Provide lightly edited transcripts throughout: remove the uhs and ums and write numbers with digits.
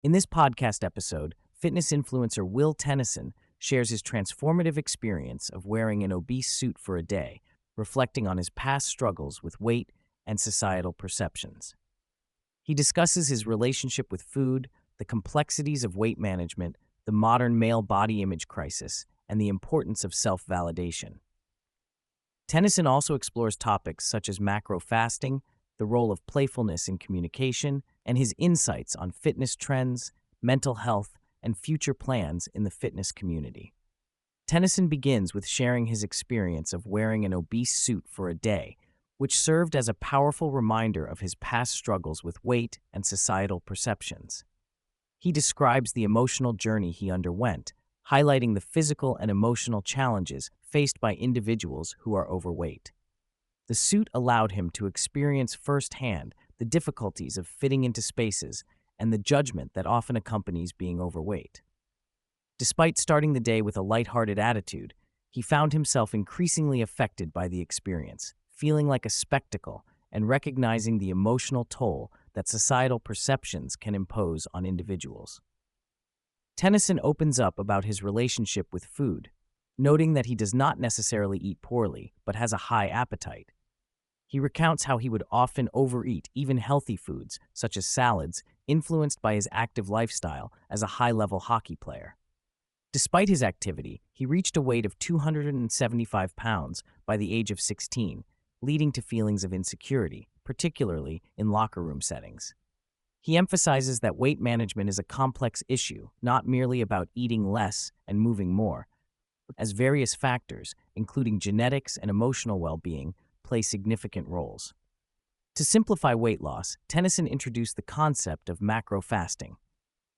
In this podcast episode, fitness influencer Will Tennyson shares his transformative experience of wearing an obese suit for a day, reflecting on his past struggles with weight and societal perceptions. He discusses his relationship with food, the complexities of weight management, the modern male body image crisis, and the importance of self-validation. Tennyson also explores topics such as macro fasting, the role of playfulness in communication, and his insights on fitness trends, mental health, and future plans in the fitness community. Tennyson begins with sharing his experience of wearing an obese suit for a day, which served as a powerful reminder of his past struggles with weight and societal perceptions. He describes the emotional journey he underwent, highlighting the physical and emotional challenges faced by individuals who are overweight. The suit allowed him to experience firsthand the difficulties of fitting into spaces and the judgment that often accompanies being overweight. Despite starting the day with a lighthearted attitude, he found himself increasingly affected by the experience, feeling like a spectacle and recognizing the emotional toll that societal perceptions can impose on individuals. Tennyson opens up about his relationship with food, noting that he does not necessarily eat poorly, but has a high appetite. He recounts how he would often overeat even healthy foods, such as salads, influenced by his active lifestyle as a high-level hockey player. Despite his activity, he reached a weight of 275 pounds by the age of 16, leading to feelings of insecurity, particularly in locker room settings. He emphasizes that weight management is a complex issue, not merely about eating less and moving more, as various factors, including genetics and emotional well-being, play significant roles. To simplify weight loss, Tennyson introduced the concept of macro fasting.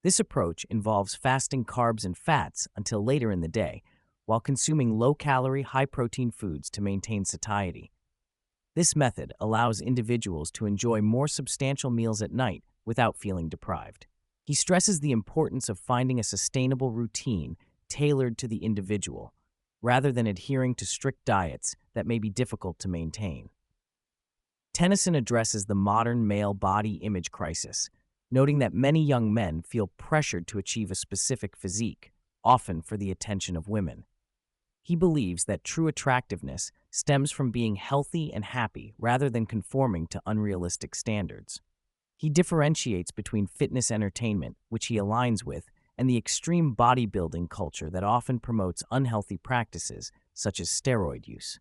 This approach involves fasting carbs and fats until later in the day, while consuming low-calorie, high-protein foods to maintain satiety. This method allows individuals to enjoy more substantial meals at night without feeling deprived. He stresses the importance of finding a sustainable routine tailored to the individual, rather than adhering to strict diets that may be difficult to maintain. Tennyson addresses the modern male body image crisis, noting that many young men feel pressured to achieve a specific physique, often for the attention of women. He believes that true attractiveness stems from being healthy and happy rather than conforming to unrealistic standards. He differentiates between fitness entertainment, which he aligns with, and the extreme bodybuilding culture that often promotes unhealthy practices, such as steroid use.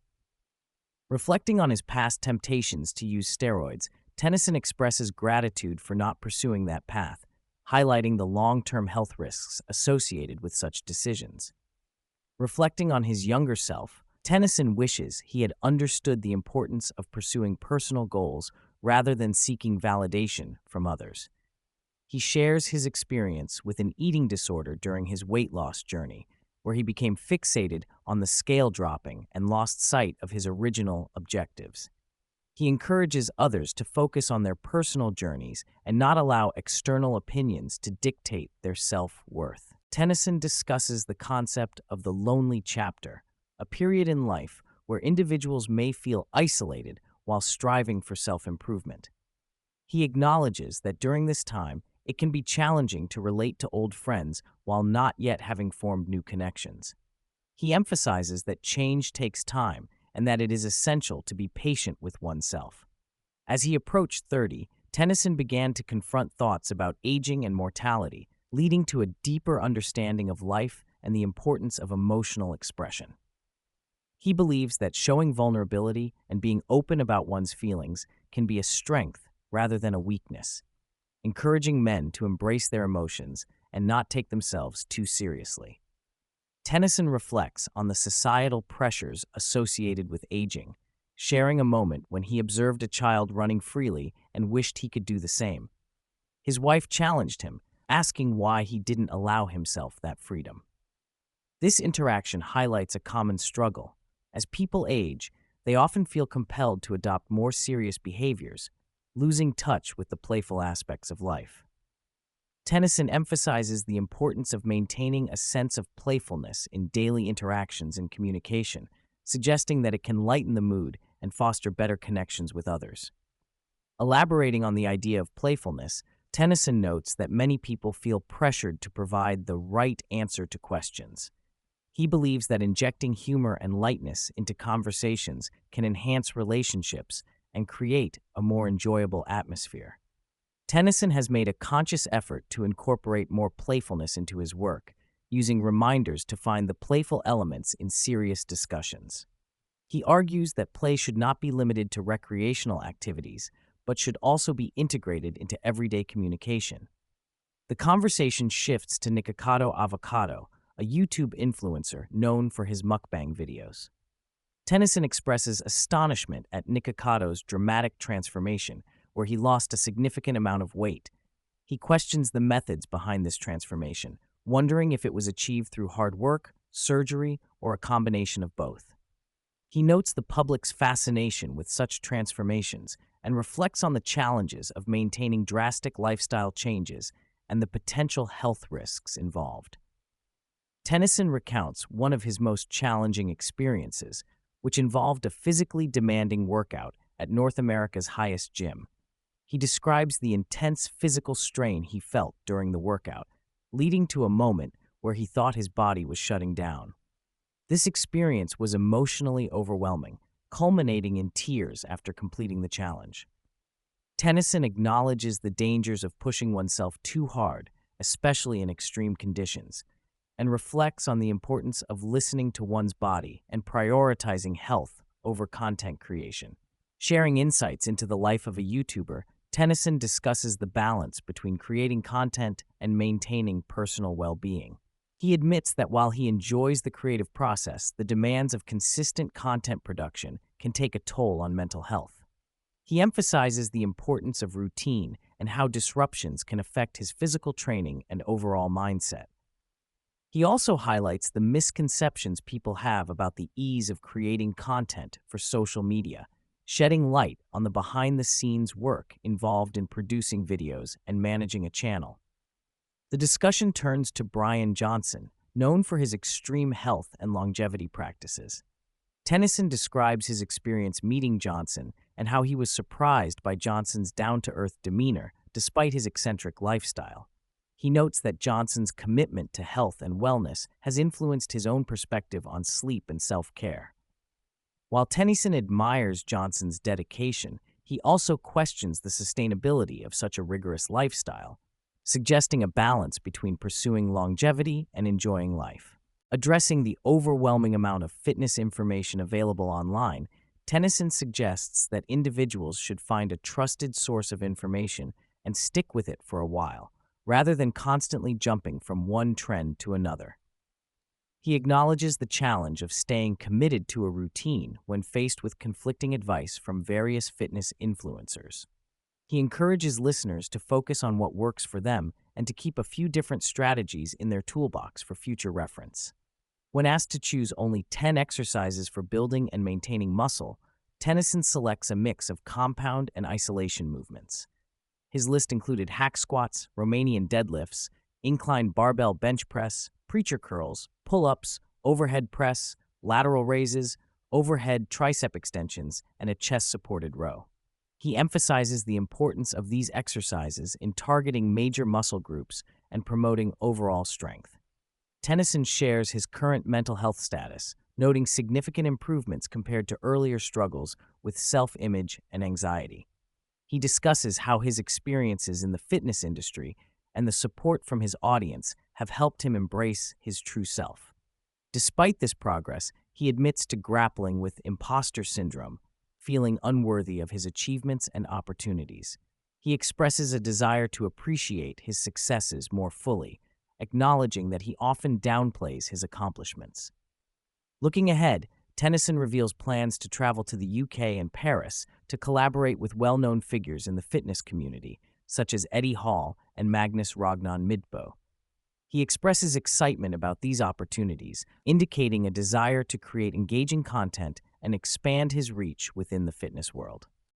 Reflecting on his past temptations to use steroids, Tennyson expresses gratitude for not pursuing that path, highlighting the long-term health risks associated with such decisions. Reflecting on his younger self, Tennyson wishes he had understood the importance of pursuing personal goals rather than seeking validation from others. He shares his experience with an eating disorder during his weight loss journey, where he became fixated on the scale dropping and lost sight of his original objectives. He encourages others to focus on their personal journeys and not allow external opinions to dictate their self-worth. Tennyson discusses the concept of the lonely chapter, a period in life where individuals may feel isolated while striving for self-improvement. He acknowledges that during this time, it can be challenging to relate to old friends while not yet having formed new connections. He emphasizes that change takes time and that it is essential to be patient with oneself. As he approached 30, Tennyson began to confront thoughts about aging and mortality, leading to a deeper understanding of life and the importance of emotional expression. He believes that showing vulnerability and being open about one's feelings can be a strength rather than a weakness, encouraging men to embrace their emotions and not take themselves too seriously. Tennyson reflects on the societal pressures associated with aging, sharing a moment when he observed a child running freely and wished he could do the same. His wife challenged him, asking why he didn't allow himself that freedom. This interaction highlights a common struggle. As people age, they often feel compelled to adopt more serious behaviors, losing touch with the playful aspects of life. Tennyson emphasizes the importance of maintaining a sense of playfulness in daily interactions and communication, suggesting that it can lighten the mood and foster better connections with others. Elaborating on the idea of playfulness, Tennyson notes that many people feel pressured to provide the right answer to questions. He believes that injecting humor and lightness into conversations can enhance relationships and create a more enjoyable atmosphere. Tennyson has made a conscious effort to incorporate more playfulness into his work, using reminders to find the playful elements in serious discussions. He argues that play should not be limited to recreational activities, but should also be integrated into everyday communication. The conversation shifts to Nikocado Avocado, a YouTube influencer known for his mukbang videos. Tennyson expresses astonishment at Nikocado's dramatic transformation, where he lost a significant amount of weight. He questions the methods behind this transformation, wondering if it was achieved through hard work, surgery, or a combination of both. He notes the public's fascination with such transformations and reflects on the challenges of maintaining drastic lifestyle changes and the potential health risks involved. Tennyson recounts one of his most challenging experiences, which involved a physically demanding workout at North America's highest gym. He describes the intense physical strain he felt during the workout, leading to a moment where he thought his body was shutting down. This experience was emotionally overwhelming, culminating in tears after completing the challenge. Tennyson acknowledges the dangers of pushing oneself too hard, especially in extreme conditions, and reflects on the importance of listening to one's body and prioritizing health over content creation. Sharing insights into the life of a YouTuber, Tennyson discusses the balance between creating content and maintaining personal well-being. He admits that while he enjoys the creative process, the demands of consistent content production can take a toll on mental health. He emphasizes the importance of routine and how disruptions can affect his physical training and overall mindset. He also highlights the misconceptions people have about the ease of creating content for social media, shedding light on the behind-the-scenes work involved in producing videos and managing a channel. The discussion turns to Bryan Johnson, known for his extreme health and longevity practices. Tennyson describes his experience meeting Johnson and how he was surprised by Johnson's down-to-earth demeanor despite his eccentric lifestyle. He notes that Johnson's commitment to health and wellness has influenced his own perspective on sleep and self-care. While Tennyson admires Johnson's dedication, he also questions the sustainability of such a rigorous lifestyle, suggesting a balance between pursuing longevity and enjoying life. Addressing the overwhelming amount of fitness information available online, Tennyson suggests that individuals should find a trusted source of information and stick with it for a while, rather than constantly jumping from one trend to another. He acknowledges the challenge of staying committed to a routine when faced with conflicting advice from various fitness influencers. He encourages listeners to focus on what works for them and to keep a few different strategies in their toolbox for future reference. When asked to choose only 10 exercises for building and maintaining muscle, Tennyson selects a mix of compound and isolation movements. His list included hack squats, Romanian deadlifts, incline barbell bench press, preacher curls, pull-ups, overhead press, lateral raises, overhead tricep extensions, and a chest-supported row. He emphasizes the importance of these exercises in targeting major muscle groups and promoting overall strength. Tennyson shares his current mental health status, noting significant improvements compared to earlier struggles with self-image and anxiety. He discusses how his experiences in the fitness industry and the support from his audience have helped him embrace his true self. Despite this progress, he admits to grappling with impostor syndrome, feeling unworthy of his achievements and opportunities. He expresses a desire to appreciate his successes more fully, acknowledging that he often downplays his accomplishments. Looking ahead, Tennyson reveals plans to travel to the UK and Paris to collaborate with well-known figures in the fitness community, such as Eddie Hall and Magnus Ragnar Midtbo. He expresses excitement about these opportunities, indicating a desire to create engaging content and expand his reach within the fitness world.